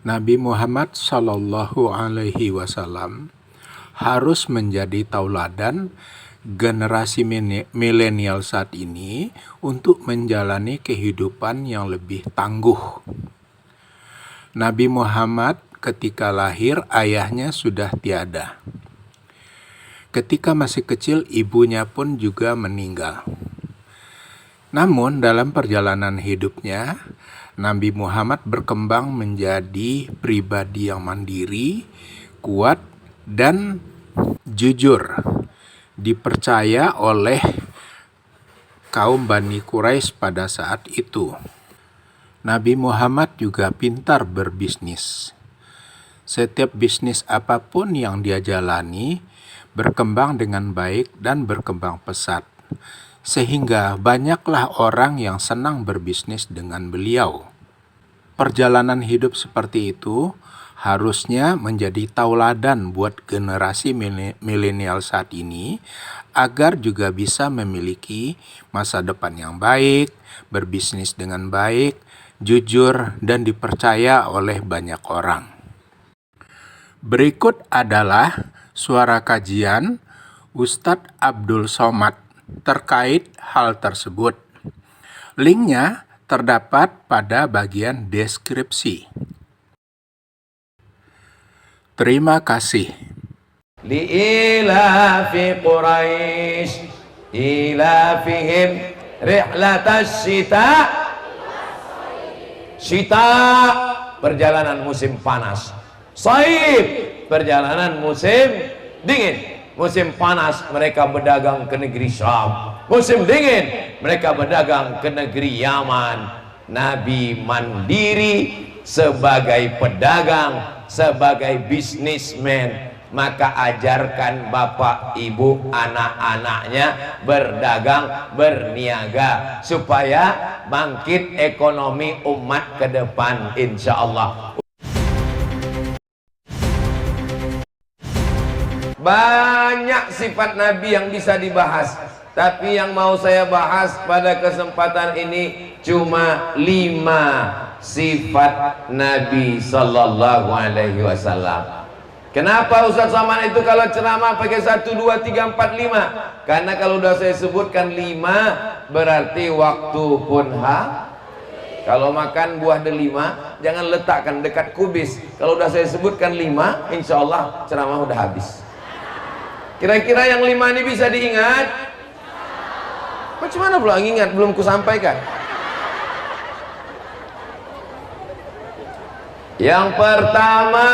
Nabi Muhammad Shallallahu Alaihi Wasallam harus menjadi tauladan generasi milenial saat ini untuk menjalani kehidupan yang lebih tangguh. Nabi Muhammad ketika lahir ayahnya sudah tiada. Ketika masih kecil ibunya pun juga meninggal. Namun dalam perjalanan hidupnya, Nabi Muhammad berkembang menjadi pribadi yang mandiri, kuat, dan jujur, dipercaya oleh kaum Bani Quraisy pada saat itu. Nabi Muhammad juga pintar berbisnis. Setiap bisnis apapun yang dia jalani berkembang dengan baik dan berkembang pesat, sehingga banyaklah orang yang senang berbisnis dengan beliau. Perjalanan hidup seperti itu harusnya menjadi tauladan buat generasi milenial saat ini agar juga bisa memiliki masa depan yang baik, berbisnis dengan baik, jujur, dan dipercaya oleh banyak orang. Berikut adalah suara kajian Ustadz Abdul Somad terkait hal tersebut. Linknya terdapat pada bagian deskripsi. Terima kasih. Li'ilafi Quraisy ilafihim rihlatas syita perjalanan musim panas, saif perjalanan musim dingin. Musim panas mereka berdagang ke negeri Syam, musim dingin mereka berdagang ke negeri Yaman. Nabi mandiri sebagai pedagang, sebagai bisnismen, maka ajarkan bapak, ibu, anak-anaknya berdagang, berniaga supaya bangkit ekonomi umat ke depan insyaallah. Banyak sifat Nabi yang bisa dibahas, tapi yang mau saya bahas pada kesempatan ini cuma 5 sifat Nabi Sallallahu Alaihi Wasallam. Kenapa Ustaz Somad itu kalau ceramah pakai 1, 2, 3, 4, 5? Karena kalau udah saya sebutkan 5 berarti waktu pun Kalau makan buah delima jangan letakkan dekat kubis. Kalau udah saya sebutkan 5, insya Allah ceramah udah habis. Kira-kira yang 5 ini bisa diingat? Macam mana pula ingat belum kusampaikan? Yang pertama,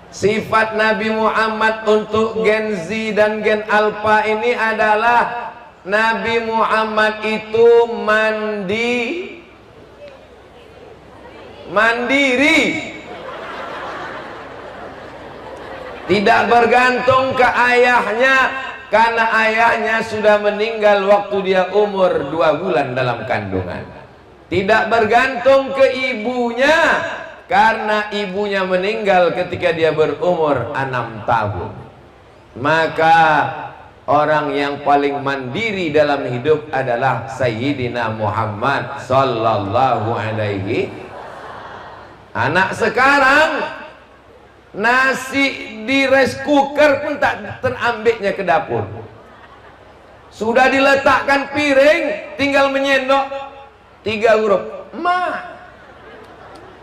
sifat Nabi Muhammad untuk Gen Z dan Gen Alpha ini adalah Nabi Muhammad itu mandiri, tidak bergantung ke ayahnya, karena ayahnya sudah meninggal waktu dia umur 2 bulan dalam kandungan. Tidak bergantung ke ibunya, karena ibunya meninggal ketika dia berumur 6 tahun. Maka orang yang paling mandiri dalam hidup adalah Sayyidina Muhammad Sallallahu Alaihi. Anak sekarang nasi di rice cooker pun tak terambilnya ke dapur. Sudah diletakkan piring, tinggal menyendok 3 huruf ma.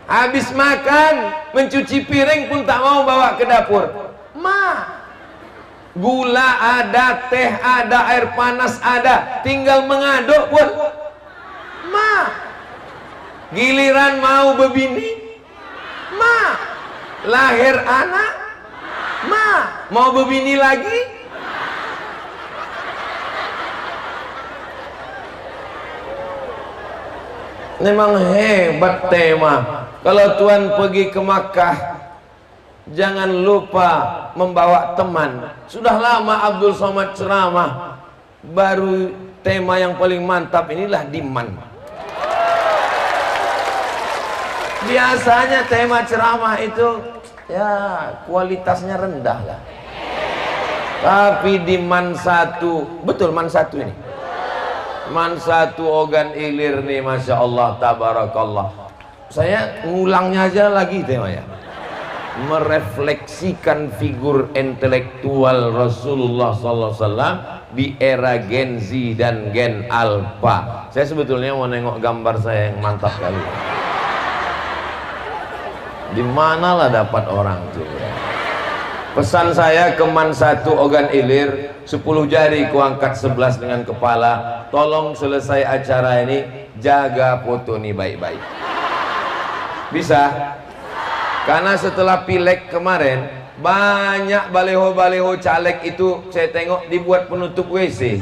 Habis makan, mencuci piring pun tak mau bawa ke dapur, ma. Gula ada, teh ada, air panas ada, tinggal mengaduk pun ma. Giliran mau berbini, ma. Lahir anak, ma. Mau berbini lagi, memang hebat tema. Kalau Tuhan pergi ke Makkah, jangan lupa membawa teman. Sudah lama Abdul Somad ceramah, baru tema yang paling mantap inilah diman. Biasanya tema ceramah itu ya kualitasnya rendah lah. Tapi di Man 1, betul Man 1 ini. Man 1 Ogan Ilir nih, Masya Allah, tabarakallah. saya ngulangnya aja lagi temanya, merefleksikan figur intelektual Rasulullah SAW di era Gen Z dan Gen Alpha. Saya sebetulnya mau nengok gambar saya yang mantap kali. Di manalah dapat orang itu? Pesan saya ke Man 1 Ogan Ilir, 10 jari kuangkat 11 dengan kepala. Tolong selesai acara ini jaga foto ini baik-baik. Bisa? Karena setelah pileg kemarin banyak baleho-baleho caleg itu saya tengok dibuat penutup WC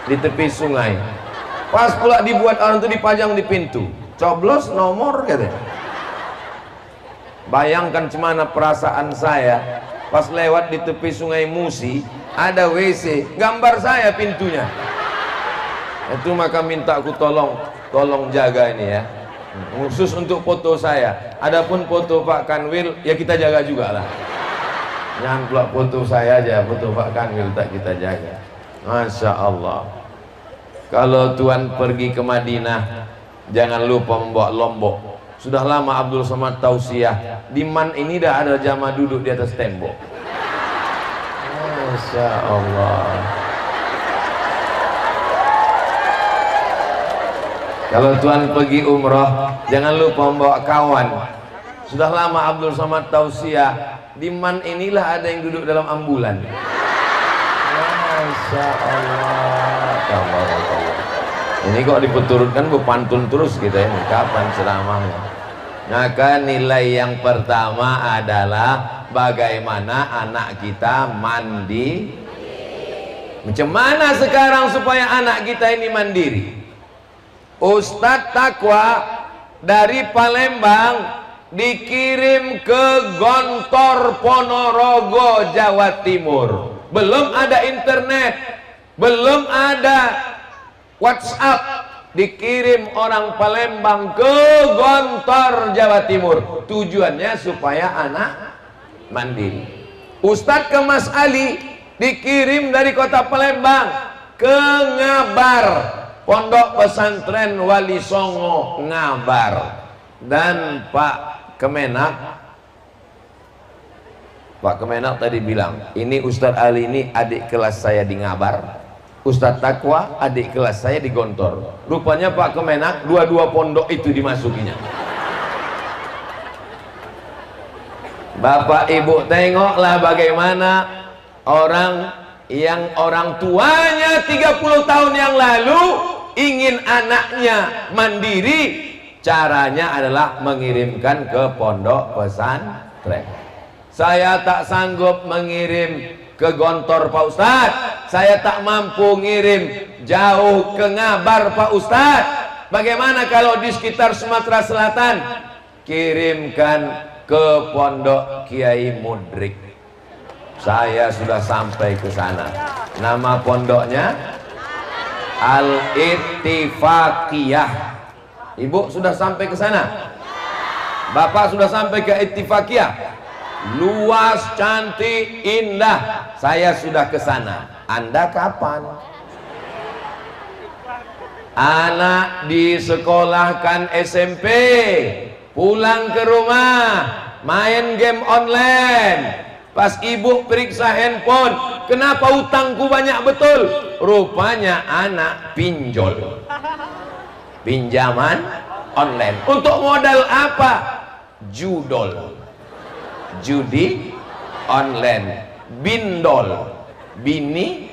di tepi sungai. Pas pula dibuat orang itu dipajang di pintu, coblos nomor katanya. Bayangkan cemana perasaan saya pas lewat di tepi sungai Musi ada WC, gambar saya pintunya. Itu maka minta aku tolong jaga ini ya, khusus untuk foto saya. Adapun foto Pak Kanwil ya kita jaga juga lah. Jangan pula foto saya aja, foto Pak Kanwil tak kita jaga. Masya Allah. Kalau Tuhan pergi ke Madinah jangan lupa membawa lombok. Sudah lama Abdul Somad tausiah, di Man ini dah ada jamaah duduk di atas tembok. Masya Allah. Kalau Tuhan pergi umroh jangan lupa membawa kawan. Sudah lama Abdul Somad tausiah, di Man inilah ada yang duduk dalam ambulan. Masya Allah. Ini kok dipeturutkan berpantun terus kita ini, kapan ceramahnya? Maka nilai yang pertama adalah bagaimana anak kita mandi. Macam mana sekarang supaya anak kita ini mandiri? Ustadz Takwa dari Palembang dikirim ke Gontor Ponorogo, Jawa Timur. Belum ada internet, belum ada WhatsApp, dikirim orang Palembang ke Gontor, Jawa Timur. Tujuannya supaya anak mandiri. Ustadz ke Mas Ali dikirim dari kota Palembang ke Ngabar, Pondok Pesantren Wali Songo Ngabar. Dan Pak Kemenak tadi bilang, ini Ustadz Ali ini adik kelas saya di Ngabar, Ustadz Takwa adik kelas saya di Gontor. Rupanya Pak Kemenak dua-dua pondok itu dimasukinya. Bapak Ibu tengoklah bagaimana orang tuanya 30 tahun yang lalu ingin anaknya mandiri. Caranya adalah mengirimkan ke pondok pesantren. Saya tak sanggup mengirim ke Gontor Pak Ustadz, saya tak mampu ngirim jauh ke Ngabar Pak Ustadz. Bagaimana kalau di sekitar Sumatera Selatan? Kirimkan ke pondok Kiai Mudrik. Saya sudah sampai ke sana. Nama pondoknya Al-Ittifaqiyah. Ibu sudah sampai ke sana? Bapak sudah sampai ke Ittifaqiyah? Luas, cantik, indah. Saya sudah ke sana. Anda kapan? Anak disekolahkan SMP, pulang ke rumah, main game online. Pas ibu periksa handphone, kenapa utangku banyak betul? Rupanya anak pinjol, pinjaman online. Untuk modal apa? Judol, judi online, bindol, bini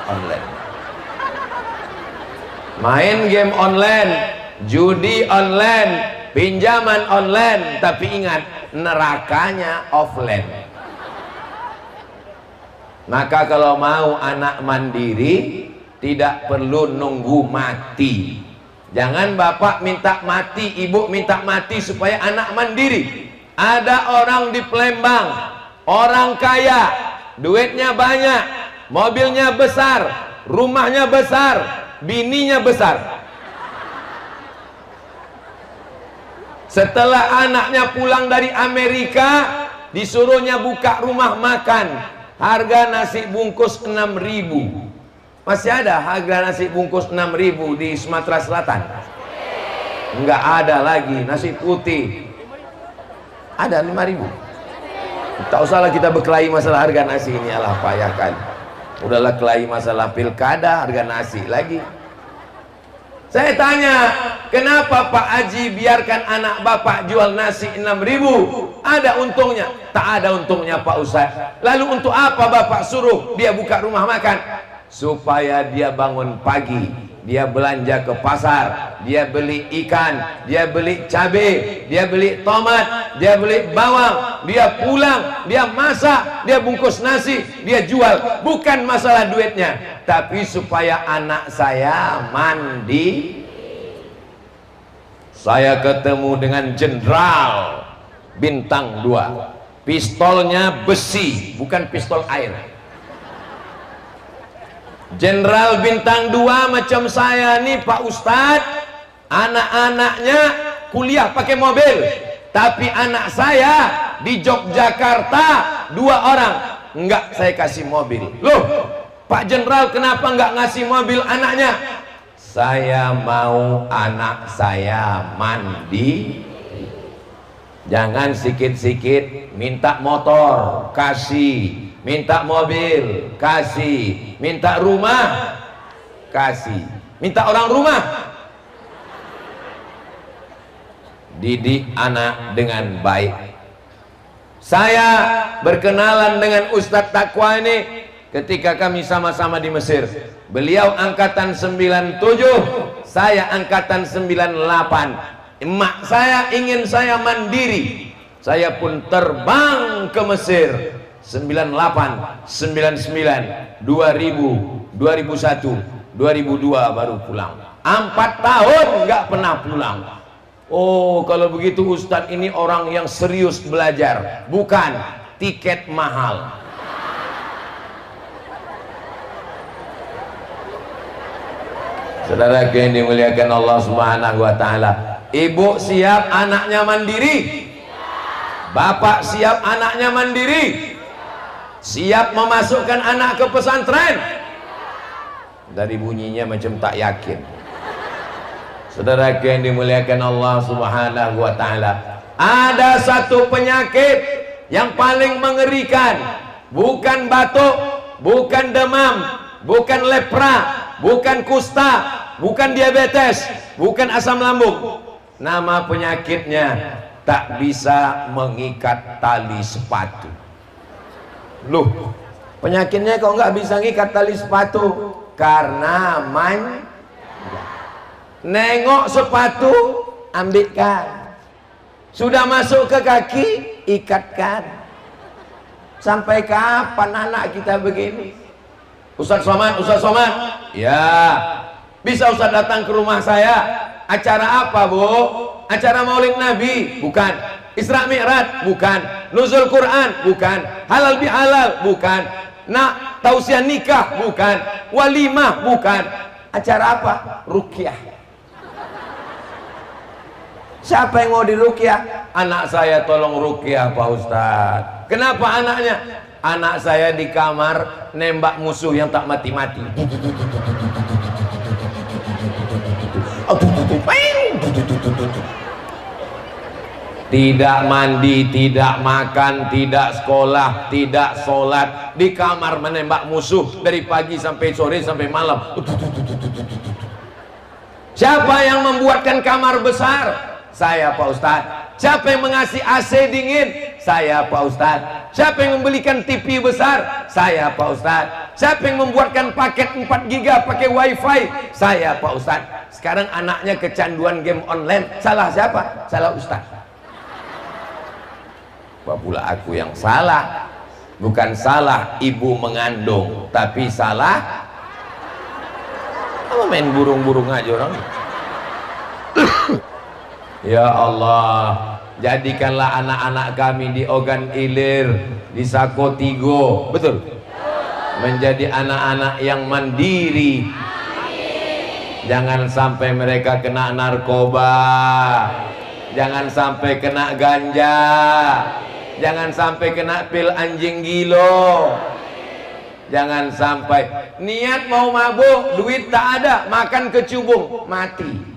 online. Main game online, judi online, pinjaman online. Tapi ingat, nerakanya offline. Maka kalau mau anak mandiri, tidak perlu nunggu mati. Jangan bapak minta mati, ibu minta mati supaya anak mandiri. Ada orang di Palembang, orang kaya, duitnya banyak, mobilnya besar, rumahnya besar, bininya besar. Setelah anaknya pulang dari Amerika, disuruhnya buka rumah makan. Harga nasi bungkus 6.000. Masih ada harga nasi bungkus 6.000 di Sumatera Selatan? Nggak ada lagi nasi putih. Ada 5.000. Tak usahlah kita berkelahi masalah harga nasi ini, alah payah kali. Udahlah kelahi masalah pilkada harga nasi lagi. Saya tanya, kenapa Pak Haji biarkan anak bapak jual nasi 6.000? Ada untungnya? Tak ada untungnya Pak Ustaz. Lalu untuk apa bapak suruh dia buka rumah makan? Supaya dia bangun pagi, dia belanja ke pasar, dia beli ikan, dia beli cabai, dia beli tomat, dia beli bawang, dia pulang, dia masak, dia bungkus nasi, dia jual. Bukan masalah duitnya, tapi supaya anak saya mandi. Saya ketemu dengan jenderal bintang 2, pistolnya besi, bukan pistol air. Jenderal bintang 2 macam saya nih Pak Ustadz, anak-anaknya kuliah pakai mobil, tapi anak saya di Yogyakarta 2 orang, enggak saya kasih mobil. Loh Pak Jenderal kenapa enggak ngasih mobil anaknya? Saya mau anak saya mandi. Jangan sikit-sikit minta motor kasih, minta mobil kasih, minta rumah kasih, minta orang rumah. Didik anak dengan baik. Saya berkenalan dengan Ustadz Taqwa ini ketika kami sama-sama di Mesir. Beliau angkatan 97, saya angkatan 98. Emak saya ingin saya mandiri, saya pun terbang ke Mesir 98, 99, 2000, 2001, 2002 baru pulang. 4 tahun nggak pernah pulang. Oh kalau begitu Ustadz ini orang yang serius belajar. Bukan, tiket mahal. Saudara yang dimuliakan Allah Subhanahu wa Ta'ala, ibu siap anaknya mandiri? Bapak siap anaknya mandiri? Siap memasukkan anak ke pesantren? Dari bunyinya macam tak yakin. Saudara yang dimuliakan Allah Subhanahu wa Ta'ala, ada satu penyakit yang paling mengerikan. Bukan batuk, bukan demam, bukan lepra, bukan kusta, bukan diabetes, bukan asam lambung. Nama penyakitnya tak bisa mengikat tali sepatu. Loh, penyakitnya kok nggak bisa ngikat tali sepatu? Karena nengok sepatu, ambilkan. Sudah masuk ke kaki, ikatkan. Sampai kapan anak kita begini? Ustaz Somad, Ustaz Somad, ya bisa Ustaz datang ke rumah saya. Acara apa Bu? Acara Maulid Nabi? Bukan. Isra Mi'raj? Bukan. Nuzul Quran? Bukan. Halal bihalal? Bukan. Nak tausiah nikah? Bukan. Walimah? Bukan. Acara apa? Ruqyah. Siapa yang mau diruqyah? Anak saya tolong ruqyah Pak Ustaz. Kenapa anaknya? Anak saya di kamar nembak musuh yang tak mati-mati. Tidak mandi, tidak makan, tidak sekolah, tidak sholat, di kamar menembak musuh dari pagi sampai sore sampai malam. Siapa yang membuatkan kamar besar? Saya Pak Ustadz. Siapa yang mengasih AC dingin? Saya Pak Ustadz. Siapa yang membelikan TV besar? Saya Pak Ustadz. Siapa yang membuatkan paket 4 giga pakai wifi? Saya Pak Ustadz. Sekarang anaknya kecanduan game online. Salah siapa? Salah Ustadz. Apa pula aku yang salah? Bukan salah ibu mengandung, tapi salah apa main burung-burung aja orang. Ya Allah, jadikanlah anak-anak kami di Ogan Ilir, di Sakotigo, betul? Menjadi anak-anak yang mandiri. Jangan sampai mereka kena narkoba, jangan sampai kena ganja, jangan sampai kena pil anjing gilo, jangan sampai niat mau mabuk, duit tak ada, makan kecubung, mati.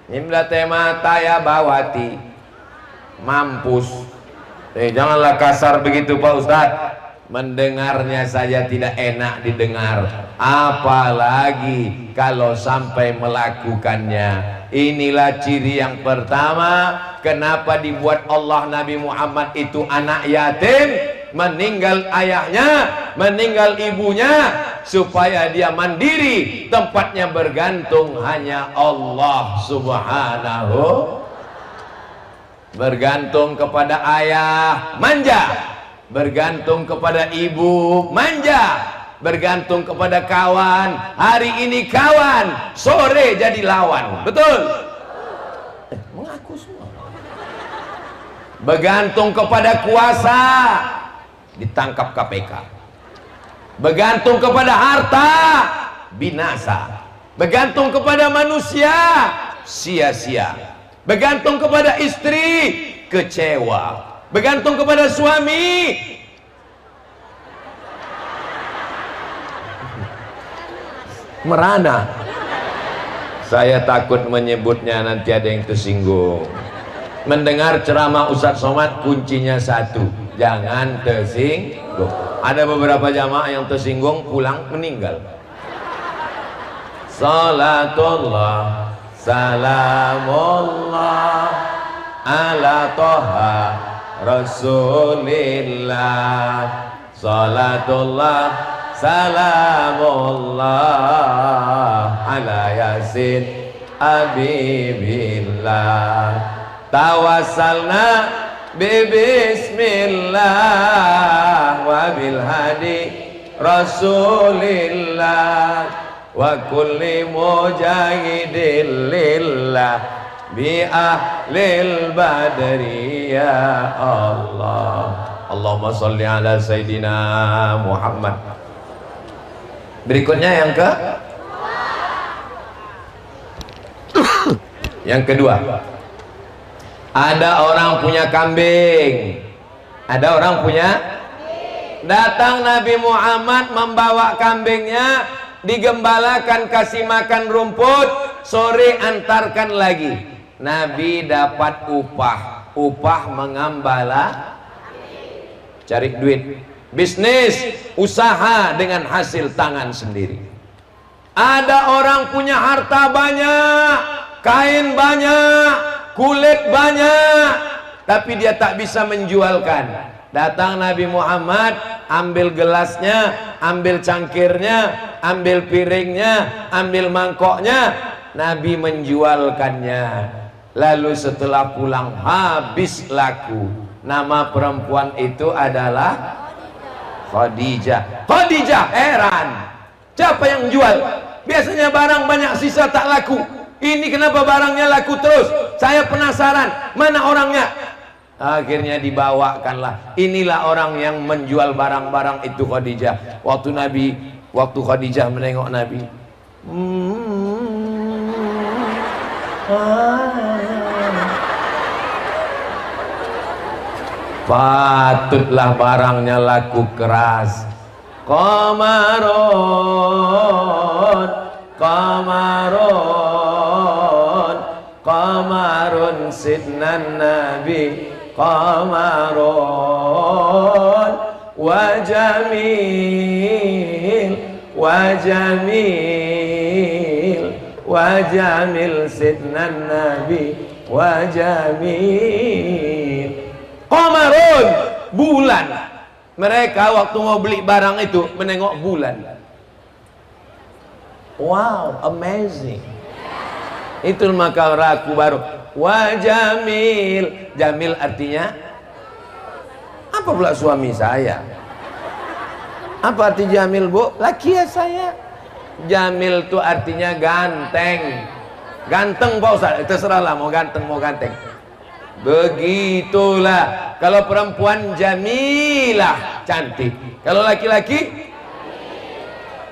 Imla tema taya bawati. Mampus. Janganlah kasar begitu Pak Ustadz. Mendengarnya saja tidak enak didengar, apalagi kalau sampai melakukannya. Inilah ciri yang pertama kenapa dibuat Allah Nabi Muhammad itu anak yatim, meninggal ayahnya, meninggal ibunya, supaya dia mandiri, tempatnya bergantung hanya Allah Subhanahu. Bergantung kepada ayah manja, bergantung kepada ibu manja, bergantung kepada kawan, hari ini kawan, sore jadi lawan. Betul? Mengaku semua. Bergantung kepada kuasa, ditangkap KPK. Bergantung kepada harta, binasa. Bergantung kepada manusia, sia-sia. Bergantung kepada istri, kecewa. Bergantung kepada suami, merana. Saya takut menyebutnya, nanti ada yang tersinggung. Mendengar ceramah Ustadz Somad kuncinya satu, jangan tersinggung. Ada beberapa jamaah yang tersinggung pulang meninggal. Salatullah salamullah ala toha Rasulillah, salatullah salamullah ala yasin habibillah, tawassalna bismillah wa bil hadi Rasulillah wa kulli mujahidin lillah bi ahlil badri ya Allah. Allahumma sholli ala Sayyidina Muhammad. Berikutnya yang kedua, ada orang punya kambing, ada orang punya, datang Nabi Muhammad membawa kambingnya, digembalakan, kasih makan rumput, sore antarkan lagi. Nabi dapat upah mengembala, cari duit, bisnis, usaha dengan hasil tangan sendiri. Ada orang punya harta banyak, kain banyak, kulit banyak, tapi dia tak bisa menjualkan. Datang Nabi Muhammad, ambil gelasnya, ambil cangkirnya, ambil piringnya, ambil mangkoknya, Nabi menjualkannya. Lalu setelah pulang habis laku. Nama perempuan itu adalah Khadijah. Khadijah heran, siapa yang jual? Biasanya barang banyak sisa tak laku, ini kenapa barangnya laku terus? Saya penasaran, mana orangnya? Akhirnya dibawakanlah. Inilah orang yang menjual barang-barang itu, Khadijah. Waktu Khadijah menengok Nabi, patutlah barangnya laku keras. Qamarun, qamarun, qamarun sidnan Nabi, qamarun wa jamil, wa jamil, wa jamil sidnan Nabi, wa jamil. Qamarun, bulan. Mereka waktu mau beli barang itu menengok bulan. Wow, amazing. Itu maka raku baru. Wa jamil. Jamil artinya apa pula? Suami saya. Apa arti jamil, Bu? Laki ya saya. Jamil itu artinya ganteng. Ganteng Pak Ustaz, terserahlah mau ganteng mau ganteng. Begitulah. Kalau perempuan jamilah, cantik. Kalau laki-laki,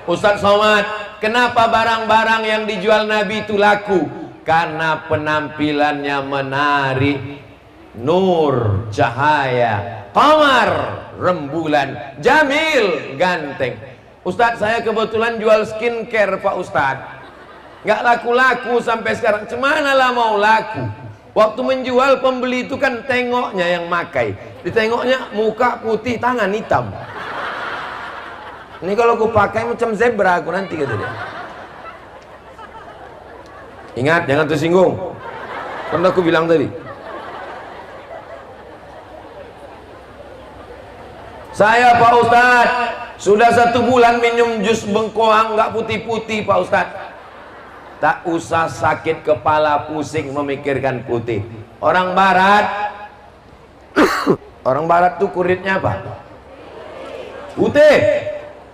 Ustadz Somad, kenapa barang-barang yang dijual Nabi itu laku? Karena penampilannya menarik, nur, cahaya, qamar, rembulan, jamil, ganteng. Ustadz, saya kebetulan jual skincare Pak Ustadz. nggak laku-laku sampai sekarang. Cemana lah mau laku? Waktu menjual, pembeli itu kan tengoknya yang makai, ditengoknya muka putih, tangan hitam. Ini kalau aku pakai macam zebra aku nanti, kata dia. Ingat, jangan tersinggung. Karena aku bilang tadi, saya Pak Ustadz sudah 1 bulan minum jus bengkoang, nggak putih-putih Pak Ustadz. Tak usah sakit kepala, pusing memikirkan putih. Orang barat orang barat tuh kulitnya apa? Putih.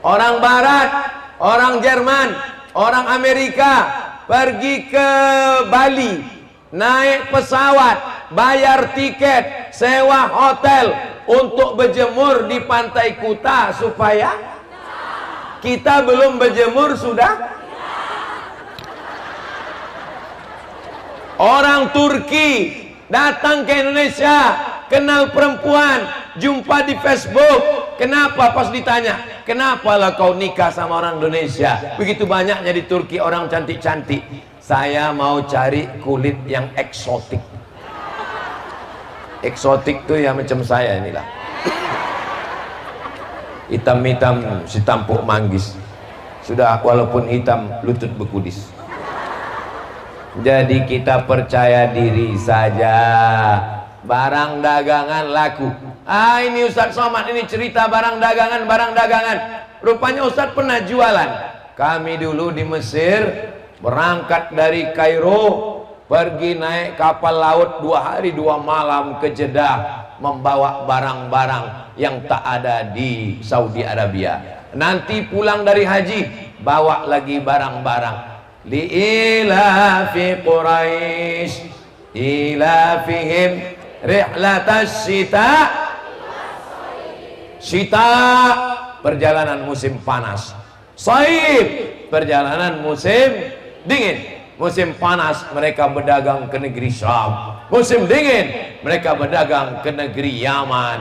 Orang barat, orang Jerman, orang Amerika pergi ke Bali, naik pesawat, bayar tiket, sewa hotel untuk berjemur di pantai Kuta, supaya kita belum berjemur sudah. Orang Turki datang ke Indonesia, kenal perempuan, jumpa di Facebook. Kenapa? Pas ditanya, kenapa lah kau nikah sama orang Indonesia? Begitu banyaknya di Turki orang cantik-cantik. Saya mau cari kulit yang eksotik. Eksotik tuh ya macam saya inilah, hitam-hitam si tampuk manggis. Sudah walaupun hitam, lutut bekudis. Jadi kita percaya diri saja, barang dagangan laku. Ini Ustadz Somad ini cerita barang dagangan. Rupanya Ustadz pernah jualan. Kami dulu di Mesir, berangkat dari Kairo, pergi naik kapal laut 2 hari 2 malam ke Jeddah, membawa barang-barang yang tak ada di Saudi Arabia. Nanti pulang dari haji, bawa lagi barang-barang. Li'ilafi Quraisy ilafihim rihlatas syita, perjalanan musim panas. Saif, perjalanan musim dingin. Musim panas mereka berdagang ke negeri Syam, musim dingin mereka berdagang ke negeri Yaman.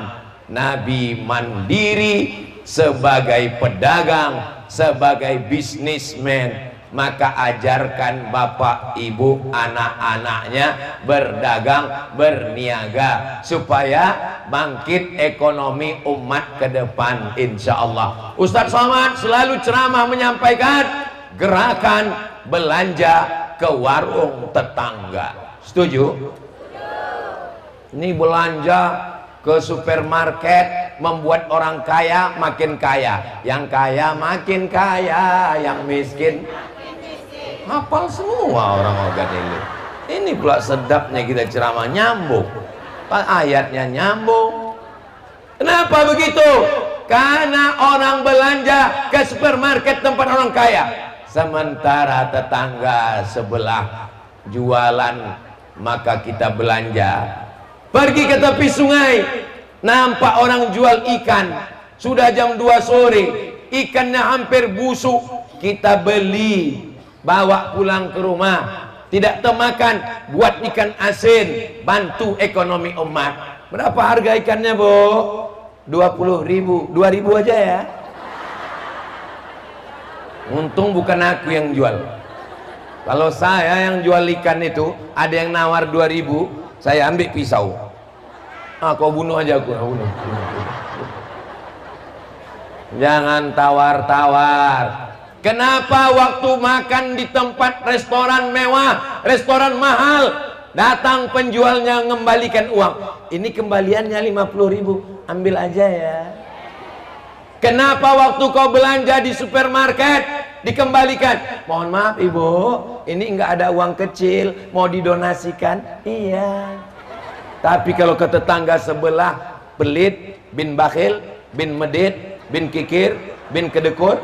Nabi mandiri sebagai pedagang, sebagai bisnismen. Maka ajarkan bapak ibu anak-anaknya berdagang, berniaga, supaya bangkit ekonomi umat ke depan insya Allah. Ustadz Somad selalu ceramah menyampaikan gerakan belanja ke warung tetangga. Setuju? Ini belanja ke supermarket membuat orang kaya makin kaya, yang kaya makin kaya, yang miskin hafal semua orang-orang ini. Ini pula sedapnya kita ceramah, nyambung, ayatnya nyambung. Kenapa begitu? Karena orang belanja ke supermarket tempat orang kaya, sementara tetangga sebelah jualan, maka kita belanja. Pergi ke tepi sungai, nampak orang jual ikan, sudah jam 2 sore, ikannya hampir busuk, kita beli, bawa pulang ke rumah, tidak termakan, buat ikan asin, bantu ekonomi umat. Berapa harga ikannya, Bu? 20.000, 2.000 aja ya. Untung bukan aku yang jual. Kalau saya yang jual ikan itu, ada yang nawar 2.000, saya ambil pisau. Kau bunuh aja aku, bunuh. Jangan tawar-tawar. Kenapa waktu makan di tempat restoran mewah, restoran mahal, datang penjualnya ngembalikan uang? Ini kembaliannya 50.000, ambil aja ya. Kenapa waktu kau belanja di supermarket dikembalikan? Mohon maaf ibu, ini enggak ada uang kecil, mau didonasikan? Iya. Tapi kalau ke tetangga sebelah, pelit, bin bakhil, bin medit, bin kikir, bin kedekur,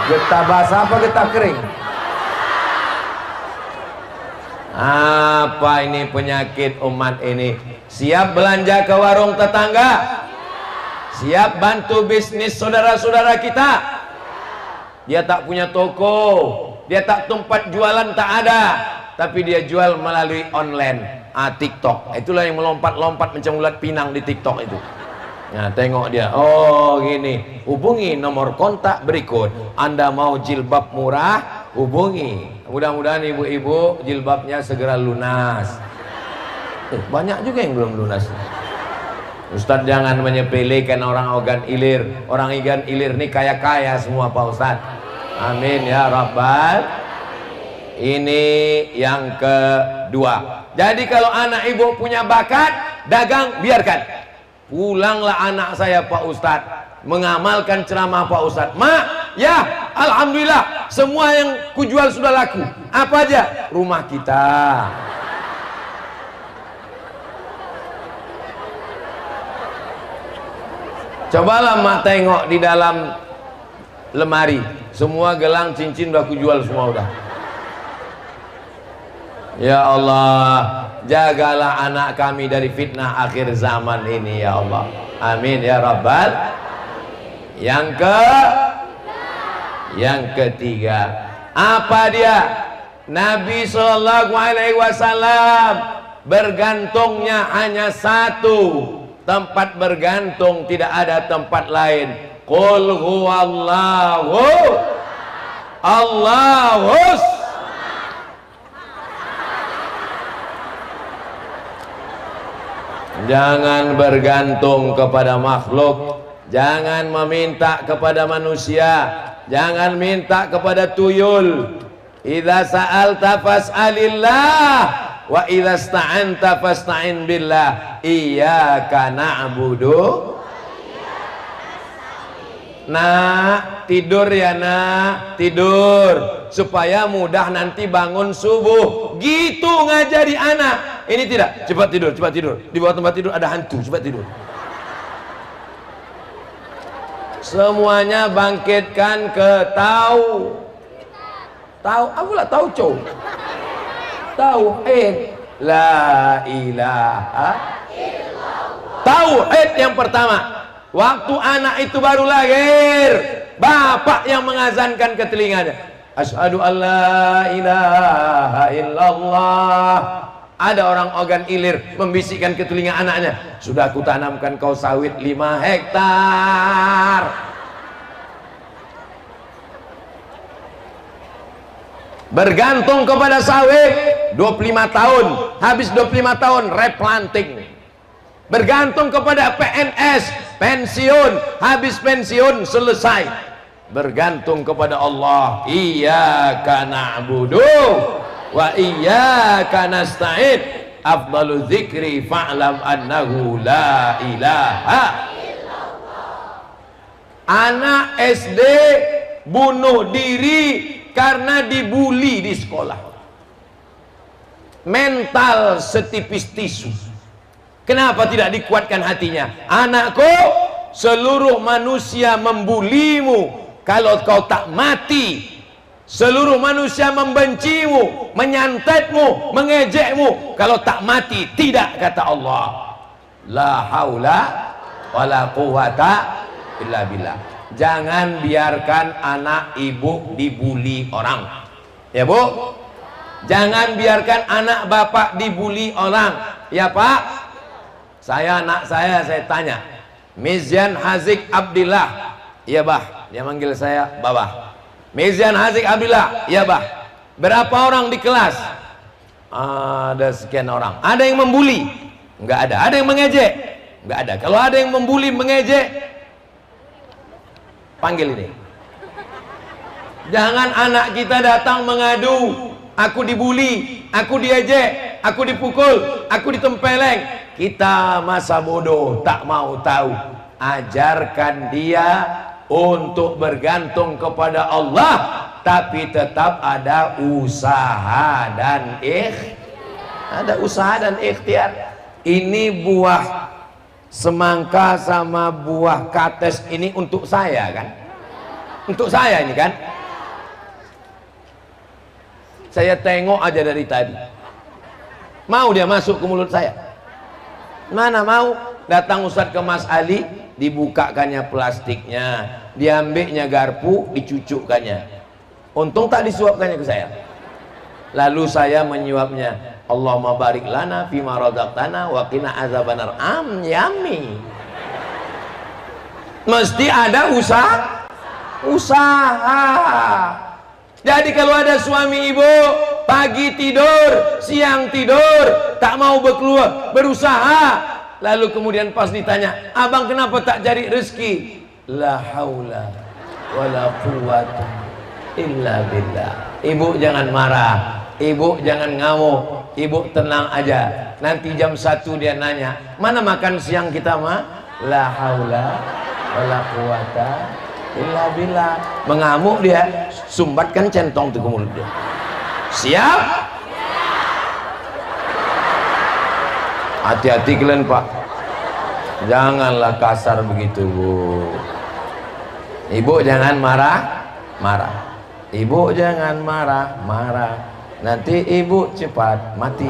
getah basah apa getah kering? Apa ini penyakit umat ini? Siap belanja ke warung tetangga? Siap bantu bisnis saudara-saudara kita? Dia tak punya toko, dia tak tempat jualan, tak ada, tapi dia jual melalui online, TikTok. Itulah yang melompat-lompat macam ulat pinang di TikTok itu. Nah, tengok dia, oh gini, hubungi nomor kontak berikut. Anda mau jilbab murah, hubungi. Mudah-mudahan ibu-ibu jilbabnya segera lunas. Banyak juga yang belum lunas. Ustadz jangan menyepelekan orang organ ilir. Orang organ ilir ini kaya-kaya semua Pak Ustadz. Amin ya Rabbal. Ini yang kedua. Jadi kalau anak ibu punya bakat dagang, biarkan. Pulanglah anak saya Pak Ustadz mengamalkan ceramah Pak Ustadz. Mak, ya alhamdulillah semua yang kujual sudah laku. Apa aja? Rumah kita. Cobalah mak tengok di dalam lemari, semua gelang cincin udah kujual semua udah. Ya Allah, jagalah anak kami dari fitnah akhir zaman ini ya Allah. Amin ya Rabbal. Yang ketiga, apa dia? Nabi Shallallahu Alaihi Wasallam bergantungnya hanya satu tempat bergantung, tidak ada tempat lain. Qul huwallahu Allahus. Jangan bergantung kepada makhluk, jangan meminta kepada manusia, jangan minta kepada tuyul. Idza sa'alta fas'alillah wa idza sta'anta fasta'in billah. Iyyaka na'budu. Nak, tidur ya nak, tidur supaya mudah nanti bangun subuh. Gitu ngajari anak. Ini tidak, cepat tidur, cepat tidur. Di bawah tempat tidur ada hantu, cepat tidur. Semuanya bangkitkan ke apalah tauhid. Tauhid, la ilaha illallah. Tauhid yang pertama. Waktu anak itu baru lahir, bapak yang mengazankan ke telinganya, asyhadu alla ilaha illallah. Ada orang organ ilir membisikkan ke telinga anaknya, sudah aku tanamkan kau sawit 5 hektar. Bergantung kepada sawit 25 tahun, habis 25 tahun replanting. Bergantung kepada PNS, pensiun, habis pensiun selesai. Bergantung kepada Allah, iyyaka na'budu wa iyyaka nasta'in. Afdalu dzikri fa'lam annahu la ilaha illallah. Anak SD bunuh diri karena dibully di sekolah. Mental setipis tisu. Kenapa tidak dikuatkan hatinya? Anakku, seluruh manusia membulimu. Kalau kau tak mati, seluruh manusia membencimu, menyantetmu, mengejekmu. Kalau tak mati, tidak, kata Allah. La haula wala quwata illa billah. Jangan biarkan anak ibu dibuli orang. Ya Bu? Jangan biarkan anak bapak dibuli orang. Ya Pak? Anak saya tanya, Mizyan Hazik Abdillah, iya bah, dia manggil saya babah. Mizyan Hazik Abdillah, iya bah. Berapa orang di kelas? Ada sekian orang. Ada yang membuli? Enggak ada. Ada yang mengejek? Enggak ada. Kalau ada yang membuli, mengejek, panggil ini. Jangan anak kita datang mengadu, aku dibuli, aku diejek, aku dipukul, aku ditempeleng. Kita masa bodoh, tak mau tahu. Ajarkan dia untuk bergantung kepada Allah, tapi tetap ada usaha dan ikhtiar. Ini buah semangka sama buah kates ini untuk saya kan? Untuk saya ini kan? Saya tengok aja dari tadi. Mau dia masuk ke mulut saya? Mana mau? Datang Ustadz ke Mas Ali, dibukakannya plastiknya, diambilnya garpu, dicucukkannya. Untung tak disuapkannya ke saya. Lalu saya menyuapnya. Allahumma barik lana fima razaqtana wa qina azabannar. Yummy. Mesti ada usaha. Jadi kalau ada suami ibu pagi tidur, siang tidur, tak mau berusaha, lalu kemudian pas ditanya, abang kenapa tak cari rezeki? La haula wala quwwata illa billah. Ibu jangan marah, ibu jangan ngamuk, ibu tenang aja. Nanti jam 1 dia nanya, mana makan siang kita mah? La haula wala quwata illa billah. Mengamuk dia, sumbatkan centong tuh ke mulut dia. Siap? Hati-hati kalian pak, janganlah kasar begitu bu. Ibu jangan marah, ibu jangan marah, nanti ibu cepat mati.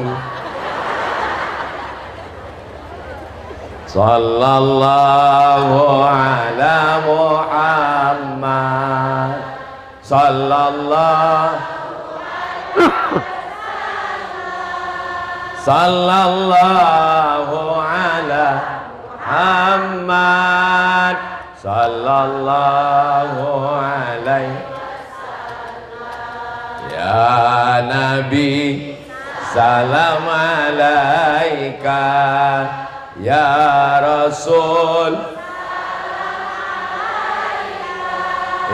Sallallahu ala Muhammad, sallallahu ala Muhammad, sallallahu alaihi ya Nabi, salam alaika ya Rasul,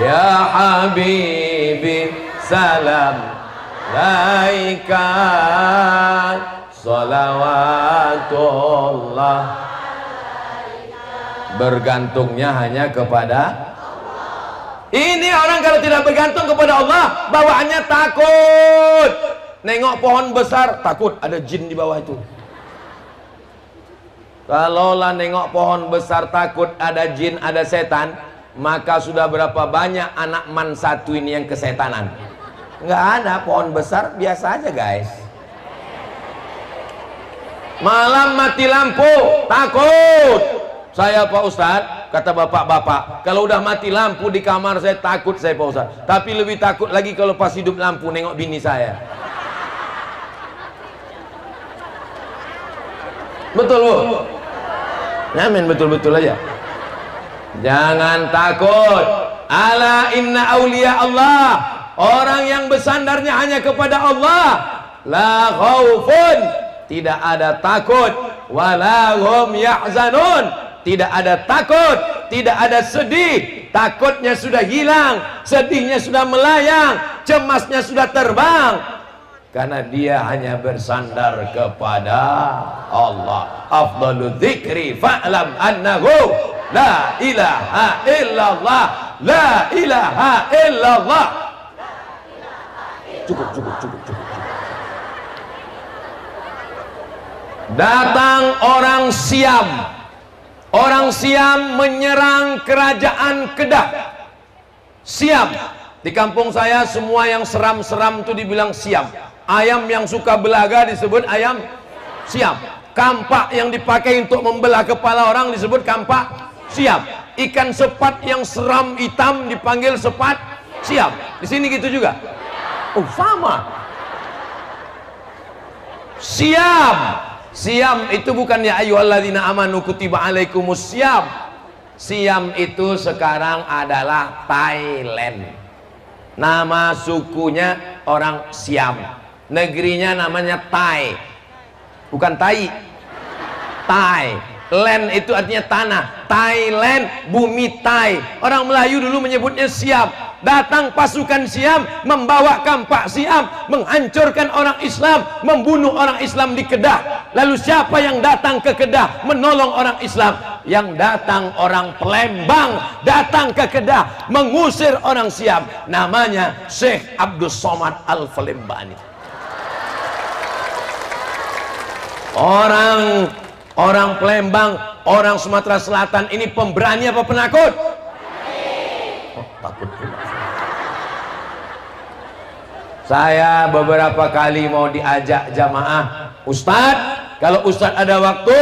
ya Habibi, salam alaika, salawatullah. Bergantungnya hanya kepada ini. Orang kalau tidak bergantung kepada Allah, bawaannya takut. Nengok pohon besar, takut ada jin di bawah itu. Kalaulah nengok pohon besar takut ada jin, ada setan, maka sudah berapa banyak anak man satu ini yang kesetanan. Nggak ada pohon besar, biasa aja guys. Malam mati lampu, takut. Saya Pak Ustadz, kata bapak-bapak, kalau udah mati lampu di kamar saya takut saya Pak Ustadz. Tapi lebih takut lagi kalau pas hidup lampu nengok bini saya. Betul bu? Amin, betul-betul aja. Jangan takut. Ala inna awliya Allah, orang yang bersandarnya hanya kepada Allah, la khaufun, tidak ada takut, wala hum yahzanun, tidak ada takut, tidak ada sedih. Takutnya sudah hilang, sedihnya sudah melayang, cemasnya sudah terbang, karena dia hanya bersandar kepada Allah. Afdalu dzikri fa'lam annahu la ilaha illallah, la ilaha illallah. Cukup. Datang orang Siam. Orang Siam menyerang kerajaan Kedah. Siam. Di kampung saya semua yang seram-seram itu dibilang Siam. Ayam yang suka belaga disebut ayam Siam. Kampak yang dipakai untuk membelah kepala orang disebut kampak Siam. Ikan sepat yang seram hitam dipanggil sepat Siam. Di sini gitu juga. Oh, sama. Siam. Siam itu bukan ya ayyuhalladzina amanu kutiba alaikumus siam. Siam itu sekarang adalah Thailand. Nama sukunya orang Siam. Negerinya namanya Thai, bukan Tai. Thai, land itu artinya tanah. Thailand, bumi Thai. Orang Melayu dulu menyebutnya Siam. Datang pasukan Siam, membawa kampak Siam, menghancurkan orang Islam, membunuh orang Islam di Kedah. Lalu siapa yang datang ke Kedah menolong orang Islam? Yang datang orang Palembang, datang ke Kedah mengusir orang Siam. Namanya Syekh Abdus Somad Al-Falembani. Orang Palembang, orang Sumatera Selatan ini pemberani apa penakut? Oh, takut pula. Saya beberapa kali mau diajak jamaah, Ustadz, kalau Ustadz ada waktu,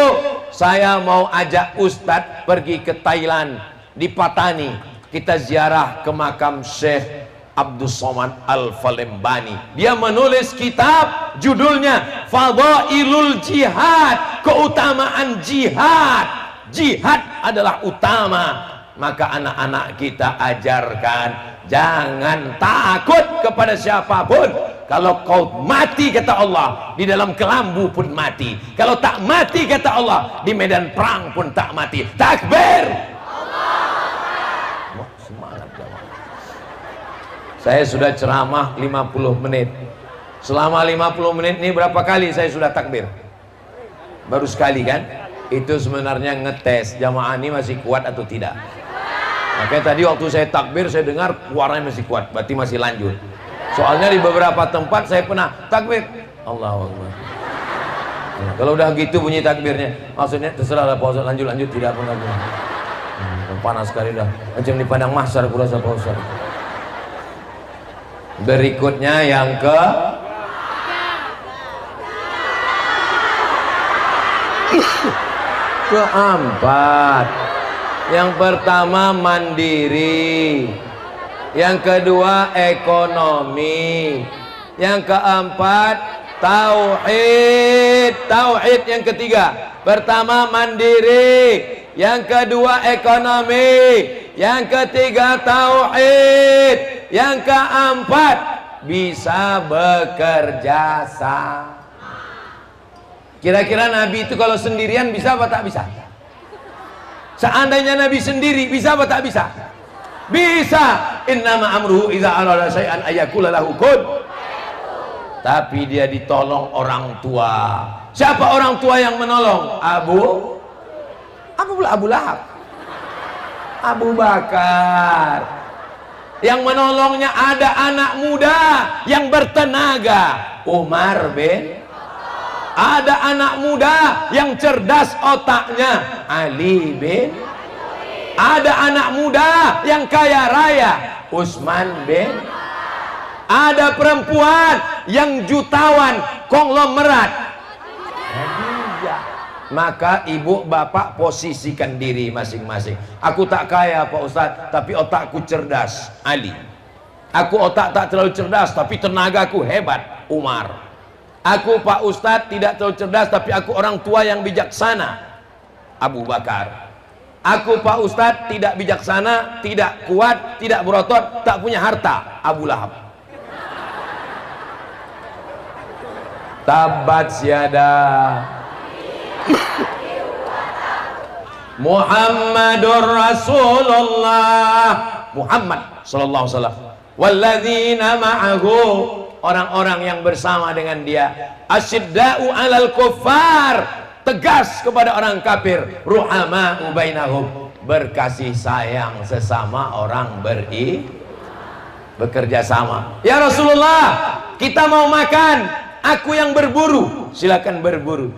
saya mau ajak Ustadz pergi ke Thailand, di Patani. Kita ziarah ke makam Syekh Abdus Somad Al-Falembani. Dia menulis kitab judulnya Fadailul Jihad, keutamaan jihad. Jihad adalah utama. Maka anak-anak kita ajarkan, jangan takut kepada siapapun. Kalau kau mati kata Allah, di dalam kelambu pun mati. Kalau tak mati kata Allah, di medan perang pun tak mati. Takbir. Allah. Semangat jamaah. Saya sudah ceramah 50 menit. Selama 50 menit ini berapa kali saya sudah takbir? Baru sekali kan? Itu sebenarnya ngetes jamaah ini masih kuat atau tidak. Makanya tadi waktu saya takbir, saya dengar suaranya masih kuat, berarti masih lanjut. Soalnya di beberapa tempat saya pernah takbir, Allahu Akbar. Kalau udah gitu bunyi takbirnya, maksudnya terserah lah Pak Ustaz, lanjut tidak pun lagi. Panas sekali dah, macam di padang mahsyar kurasa Pak Ustaz. Berikutnya yang keempat. Yang pertama mandiri, yang kedua ekonomi, yang keempat tauhid. Tauhid yang ketiga. Pertama mandiri, yang kedua ekonomi, yang ketiga tauhid, yang keempat bisa bekerja sama. Kira-kira Nabi itu kalau sendirian bisa apa tak bisa? Seandainya Nabi sendiri bisa apa tak bisa? Bisa. Innama amruhu idza arada syai'an ayaqula lahu kun. Tapi dia ditolong orang tua. Siapa orang tua yang menolong? Abu Lahab. Abu Bakar. Yang menolongnya ada anak muda yang bertenaga, Umar bin. Ada anak muda yang cerdas otaknya, Ali bin. Ada anak muda yang kaya raya, Utsman bin. Ada perempuan yang jutawan, konglomerat, Khadijah. Maka ibu bapak posisikan diri masing-masing. Aku tak kaya Pak Ustadz, tapi otakku cerdas, Ali. Aku otak tak terlalu cerdas, tapi tenagaku hebat, Umar. Aku Pak Ustadz tidak terlalu cerdas, tapi aku orang tua yang bijaksana, Abu Bakar. Aku Pak Ustadz tidak bijaksana, tidak kuat, tidak berotot, tak punya harta, Abu Lahab. Tabat syada Muhammadur Rasulullah, Muhammad sallallahu alaihi wasallam, walladzina ma'ahu, orang-orang yang bersama dengan dia, asyidda'u alal kuffar, tegas kepada orang kafir, ruhama'u bainahum, berkasih sayang sesama orang bekerja sama. Ya Rasulullah, kita mau makan, aku yang berburu, silakan berburu.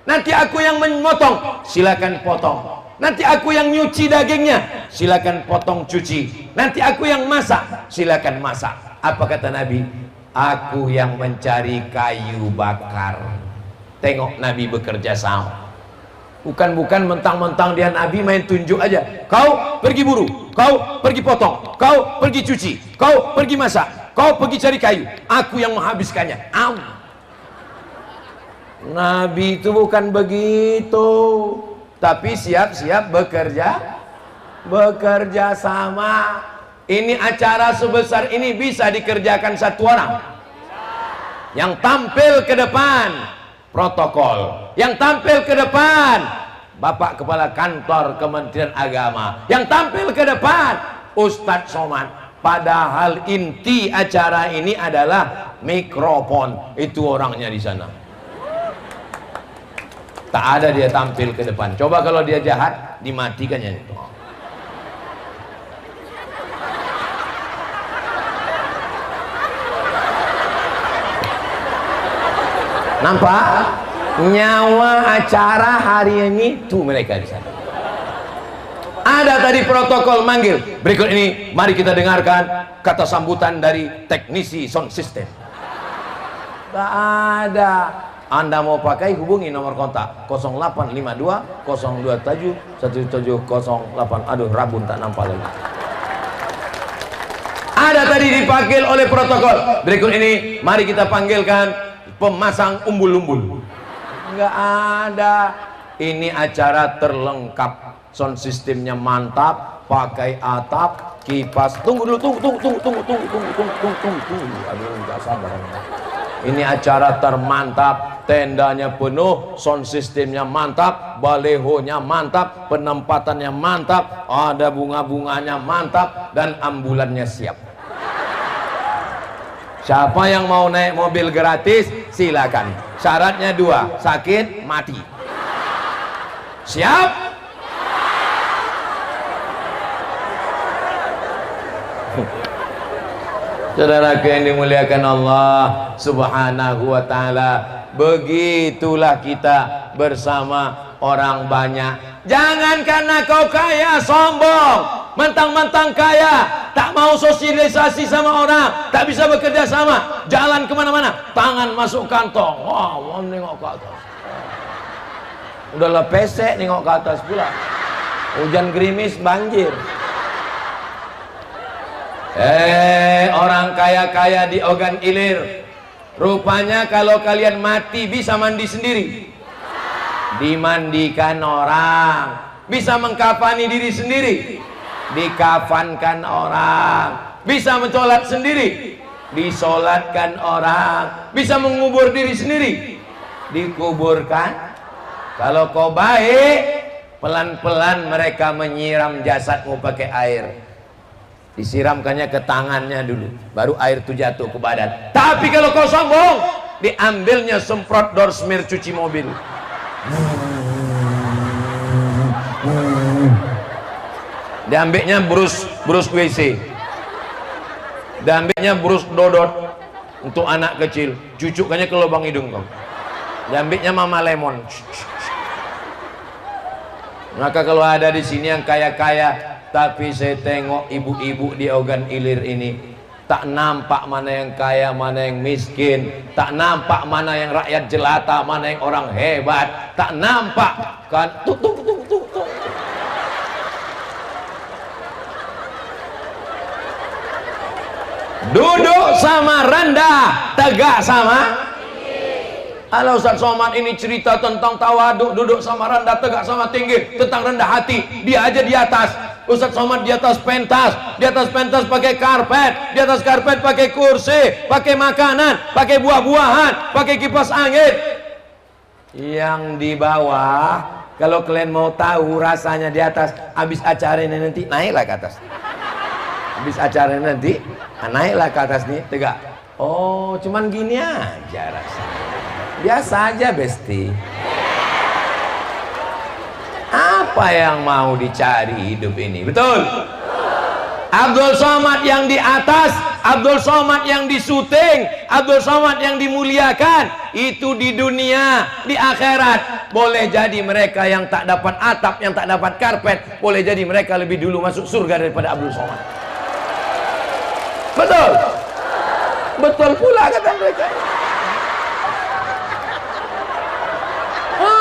Nanti aku yang memotong, silakan potong. Nanti aku yang nyuci dagingnya, silakan potong cuci. Nanti aku yang masak, silakan masak. Apa kata Nabi? Aku yang mencari kayu bakar. Tengok Nabi bekerja sama. Bukan mentang-mentang dia Nabi main tunjuk aja. Kau pergi buru, kau pergi potong, kau pergi cuci, kau pergi masak, kau pergi cari kayu. Aku yang menghabiskannya. Nabi itu bukan begitu, tapi siap-siap bekerja sama. Ini acara sebesar ini bisa dikerjakan satu orang. Yang tampil ke depan protokol, yang tampil ke depan Bapak Kepala Kantor Kementerian Agama, yang tampil ke depan Ustadz Somad. Padahal inti acara ini adalah mikrofon, itu orangnya di sana. Tak ada dia tampil ke depan. Coba kalau dia jahat, dimatikan ya. Nampak? Nyawa acara hari ini tuh mereka di sana. Ada tadi protokol manggil. Berikut ini mari kita dengarkan kata sambutan dari teknisi sound system. Tak ada. Anda mau pakai, hubungi nomor kontak 0852 027 1708. Aduh, rabun tak nampak lagi. Ada tadi dipanggil oleh protokol. Berikut ini mari kita panggilkan pemasang umbul-umbul. Enggak ada. Ini acara terlengkap, sound systemnya mantap, pakai atap, kipas. Tunggu dulu, tunggu. Aduh, nggak sabar. Ini acara termantap, tendanya penuh, sound systemnya mantap, balehonya mantap, penempatannya mantap, ada bunga-bunganya mantap, dan ambulannya siap. Siapa yang mau naik mobil gratis, silakan. Syaratnya 2, sakit, mati. Siap? Saudaraku yang dimuliakan Allah Subhanahu wa ta'ala, begitulah kita bersama orang banyak. Jangan karena kau kaya sombong, mentang-mentang kaya tak mau sosialisasi sama orang, tak bisa bekerja sama, jalan kemana-mana tangan masuk kantong. Wah, mau nengok ke atas, udahlah pesek nengok ke atas pula, hujan gerimis banjir. Orang kaya-kaya di Ogan Ilir, rupanya kalau kalian mati bisa mandi sendiri, dimandikan orang, bisa mengkafani diri sendiri, dikafankan orang, bisa mencolat sendiri, disolatkan orang, bisa mengubur diri sendiri, dikuburkan. Kalau kau baik, pelan-pelan mereka menyiram jasadmu pakai air, disiramkannya ke tangannya dulu, baru air itu jatuh ke badan. Tapi kalau kau sombong, diambilnya semprot dorsmir cuci mobil, diambilnya brus WC, diambilnya brus dodot untuk anak kecil, cucukkannya ke lubang hidung kau, diambilnya mama lemon. Maka kalau ada di sini yang kaya-kaya, tapi saya tengok ibu-ibu di Ogan Ilir ini, tak nampak mana yang kaya, mana yang miskin, tak nampak mana yang rakyat jelata, mana yang orang hebat, tak nampak kan. Duduk sama rendah, tegak sama. Kalau Ustaz Somad ini cerita tentang tawaduk, duduk sama rendah, tegak sama tinggi, tentang rendah hati, dia aja di atas. Ustaz Somad di atas pentas, pakai karpet, di atas karpet pakai kursi, pakai makanan, pakai buah-buahan, pakai kipas angin. Yang di bawah, kalau kalian mau tahu rasanya di atas, habis acara ini nanti naiklah ke atas. Habis acara ini nanti naiklah ke atas nih, tegak. Oh, cuman gini aja rasanya. Biasa aja, Besti. Apa yang mau dicari hidup ini? Betul? Abdul Somad yang di atas, Abdul Somad yang disuting, Abdul Somad yang dimuliakan, itu di dunia, di akhirat. Boleh jadi mereka yang tak dapat atap, yang tak dapat karpet, boleh jadi mereka lebih dulu masuk surga daripada Abdul Somad. Betul? Betul pula kata mereka.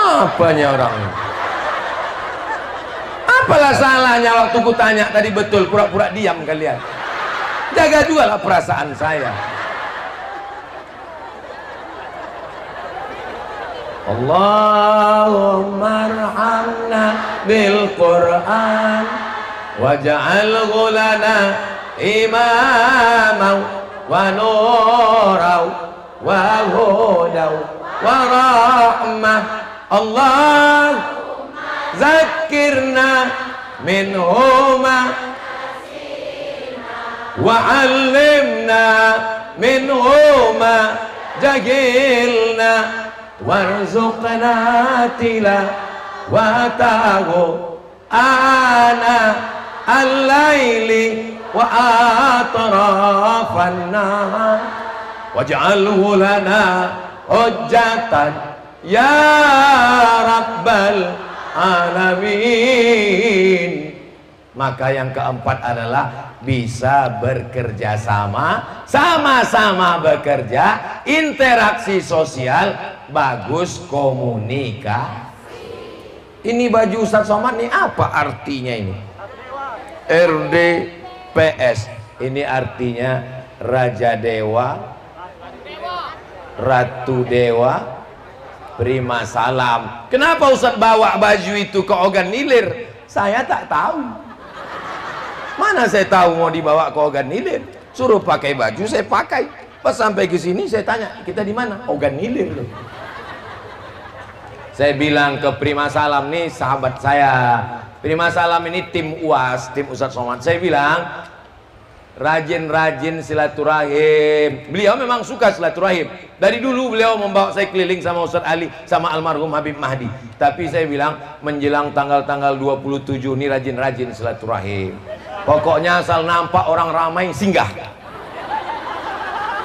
Apanya orang ini? Apalah salahnya waktu ku tanya tadi? Betul, pura-pura diam kalian. Jaga juga lah perasaan saya. Allahumma arhamna bil Qur'an waj'alhu lana imaman wa nuran wa hudan wa rahmah. Allah zakirna minhuma wa 'allimna minhuma jahilna warzuqna tilawatahu ana al-laili wa atrafan nahar waj'alhu lana hujjatan ya rabbal alamin. Maka yang keempat adalah bisa bekerja sama, sama-sama bekerja, interaksi sosial, bagus komunikasi. Ini baju Ustaz Somad nih apa artinya ini? RDPS. Ini artinya Raja Dewa, Ratu Dewa, Prima Salam. Kenapa Ustaz bawa baju itu ke Ogan Ilir? Saya tak tahu. Mana saya tahu mau dibawa ke Ogan Ilir? Suruh pakai baju, saya pakai. Pas sampai ke sini saya tanya, kita di mana? Ogan Ilir loh. Saya bilang ke Prima Salam nih, sahabat saya. Prima Salam ini tim UAS, tim Ustaz Somad. Saya bilang, rajin-rajin silaturahim. Beliau memang suka silaturahim. Dari dulu beliau membawa saya keliling sama Ustaz Ali, sama almarhum Habib Mahdi. Tapi saya bilang, menjelang tanggal-tanggal 27 ini rajin-rajin silaturahim. Pokoknya asal nampak orang ramai, singgah.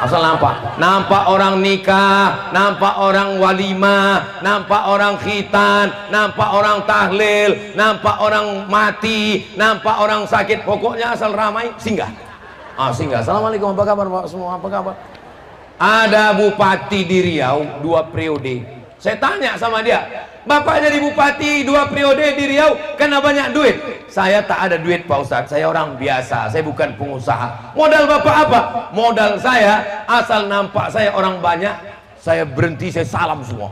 Asal nampak orang nikah, nampak orang walimah, nampak orang khitan, nampak orang tahlil, nampak orang mati, nampak orang sakit. Pokoknya asal ramai, singgah. Singgah. Assalamualaikum, apa kabar Pak semua, apa kabar? Ada bupati di Riau 2 periode. Saya tanya sama dia, Bapak jadi bupati 2 periode di Riau, karena banyak duit. Saya tak ada duit Pak Ustadz, saya orang biasa, saya bukan pengusaha. Modal Bapak apa? Modal saya, asal nampak saya orang banyak, saya berhenti, saya salam semua.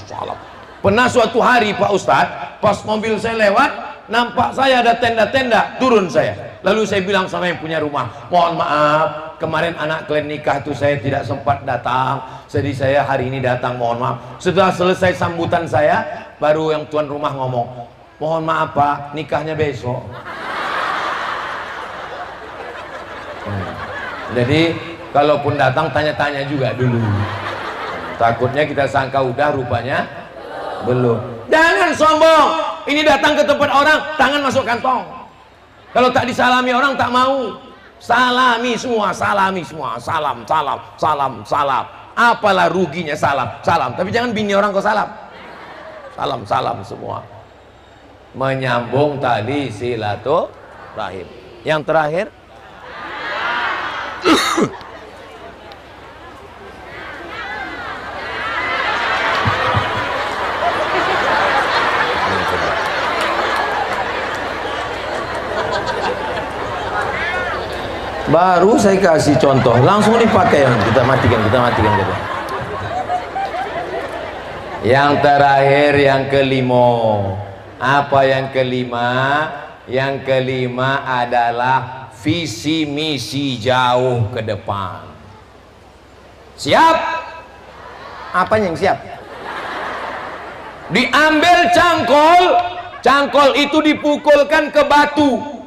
Salam. Pernah suatu hari Pak Ustadz, pas mobil saya lewat, nampak saya ada tenda-tenda, turun saya. Lalu saya bilang sama yang punya rumah, mohon maaf, kemarin anak kalian nikah itu saya tidak sempat datang, jadi saya hari ini datang, mohon maaf. Setelah selesai sambutan saya, baru yang tuan rumah ngomong, mohon maaf Pak, nikahnya besok. Jadi kalaupun datang tanya-tanya juga dulu, takutnya kita sangka udah, rupanya belum. Jangan sombong, ini datang ke tempat orang, tangan masuk kantong. Kalau tak disalami orang tak mau. Salami semua, salami semua, salam, salam, salam, salam. Apalah ruginya salam, salam. Tapi jangan bini orang kau salam. Salam, salam semua. Menyambung tadi silaturahim. Yang terakhir, baru saya kasih contoh, langsung dipakai. Kita matikan kita. Yang terakhir, yang kelima. Apa yang kelima? Yang kelima adalah visi misi jauh ke depan. Siap? Apa yang siap? Diambil cangkol itu dipukulkan ke batu.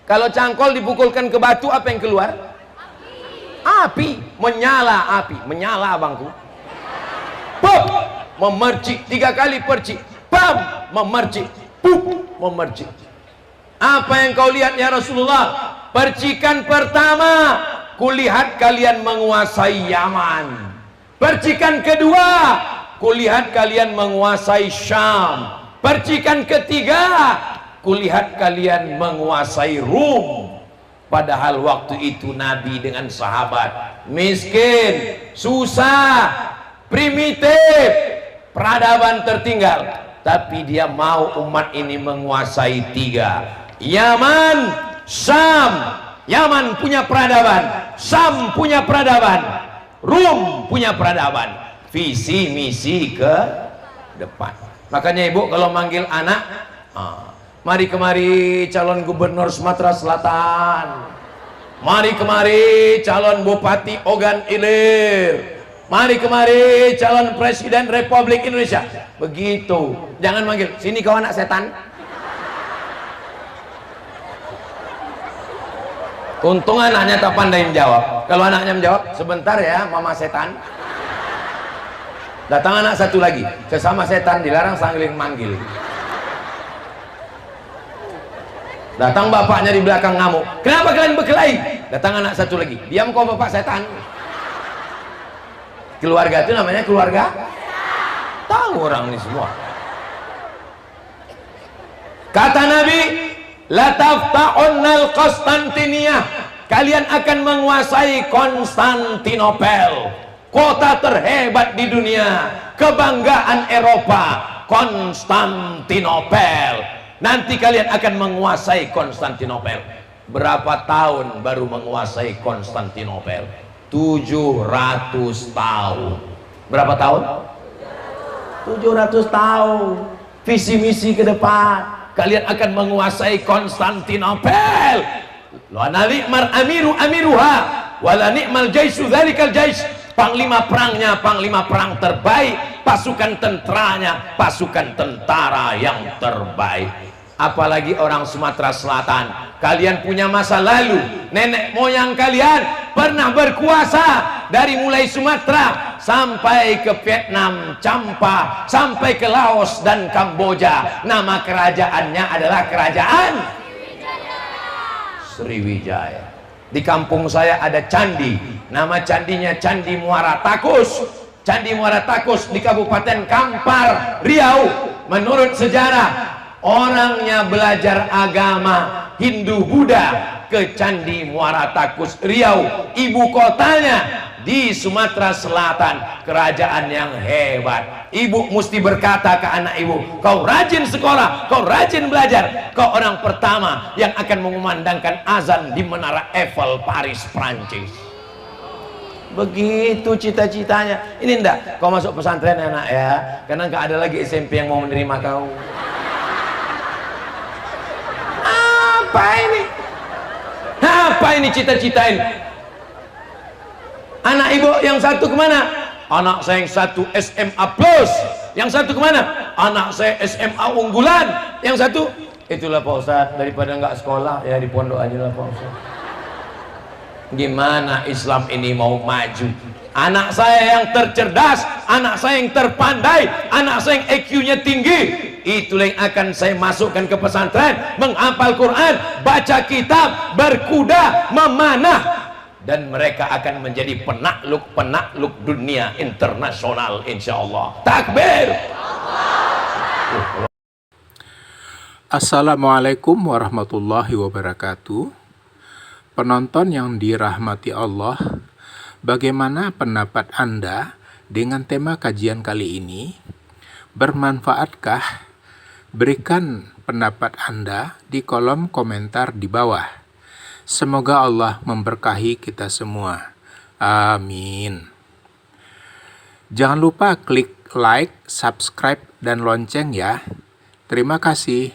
Kalau cangkol dipukulkan ke batu, apa yang keluar? Api. Menyala abangku. Pop, memercik 3 kali percik. Pam, memercik. Pup, memercik. Apa yang kau lihat ya Rasulullah? Percikan pertama, kulihat kalian menguasai Yaman. Percikan kedua, kulihat kalian menguasai Syam. Percikan ketiga, kulihat kalian menguasai Rum. Padahal waktu itu Nabi dengan sahabat miskin, susah, primitif, peradaban tertinggal, tapi dia mau umat ini menguasai 3, Yaman, Syam. Yaman punya peradaban, Syam punya peradaban, Rum punya peradaban. Visi misi ke depan. Makanya ibu kalau manggil anak, mari kemari calon gubernur Sumatera Selatan, mari kemari calon bupati Ogan Ilir, mari kemari calon presiden Republik Indonesia. Begitu. Jangan manggil, sini kau anak setan. Untung anaknya tak pandai menjawab. Kalau anaknya menjawab, sebentar ya mama setan. Datang anak satu lagi, sesama setan dilarang saling manggil. Datang bapaknya di belakang ngamuk, kenapa kalian berkelahi? Datang anak satu lagi, diam kau bapak setan. Keluarga itu namanya keluarga. Tahu orang ini semua. Kata Nabi, la tafta'unnal Konstantiniyah, kalian akan menguasai Konstantinopel, kota terhebat di dunia, kebanggaan Eropa, Konstantinopel. Nanti kalian akan menguasai Konstantinopel. Berapa tahun baru menguasai Konstantinopel? 700 tahun. Berapa tahun? 700 tahun. Visi misi ke depan. Kalian akan menguasai Konstantinopel. La ni'mal amiru amiruha wala ni'mal jaisu dzalikal jais. Panglima perangnya panglima perang terbaik, pasukan tentaranya pasukan tentara yang terbaik. Apalagi orang Sumatera Selatan, kalian punya masa lalu. Nenek moyang kalian pernah berkuasa dari mulai Sumatera sampai ke Vietnam, Champa, sampai ke Laos dan Kamboja. Nama kerajaannya adalah Kerajaan Sriwijaya. Di kampung saya ada candi, nama candinya Candi Muara Takus. Candi Muara Takus di Kabupaten Kampar, Riau. Menurut sejarah, orangnya belajar agama Hindu Buddha ke Candi Muara Takus, Riau. Ibu kotanya di Sumatera Selatan, kerajaan yang hebat. Ibu mesti berkata ke anak ibu, kau rajin sekolah, kau rajin belajar, kau orang pertama yang akan mengumandangkan azan di Menara Eiffel, Paris, Prancis. Begitu cita-citanya. Ini enggak, kau masuk pesantren anak ya, karena enggak ada lagi SMP yang mau menerima kau. Apa ini? Apa ini cita-citain? Anak ibu yang satu kemana? Anak saya yang satu SMA plus. Yang satu kemana? Anak saya SMA unggulan. Yang satu, itulah Pak Ustadz, daripada nggak sekolah ya di pondok aja lah Pak Ustadz. Gimana Islam ini mau maju? Anak saya yang tercerdas, anak saya yang terpandai, anak saya yang IQ-nya tinggi, itulah yang akan saya masukkan ke pesantren, menghafal Quran, baca kitab, berkuda, memanah, dan mereka akan menjadi penakluk dunia internasional insyaallah. Takbir. Assalamualaikum warahmatullahi wabarakatuh. Penonton yang dirahmati Allah, bagaimana pendapat Anda dengan tema kajian kali ini? Bermanfaatkah? Berikan pendapat Anda di kolom komentar di bawah. Semoga Allah memberkahi kita semua. Amin. Jangan lupa klik like, subscribe, dan lonceng ya. Terima kasih.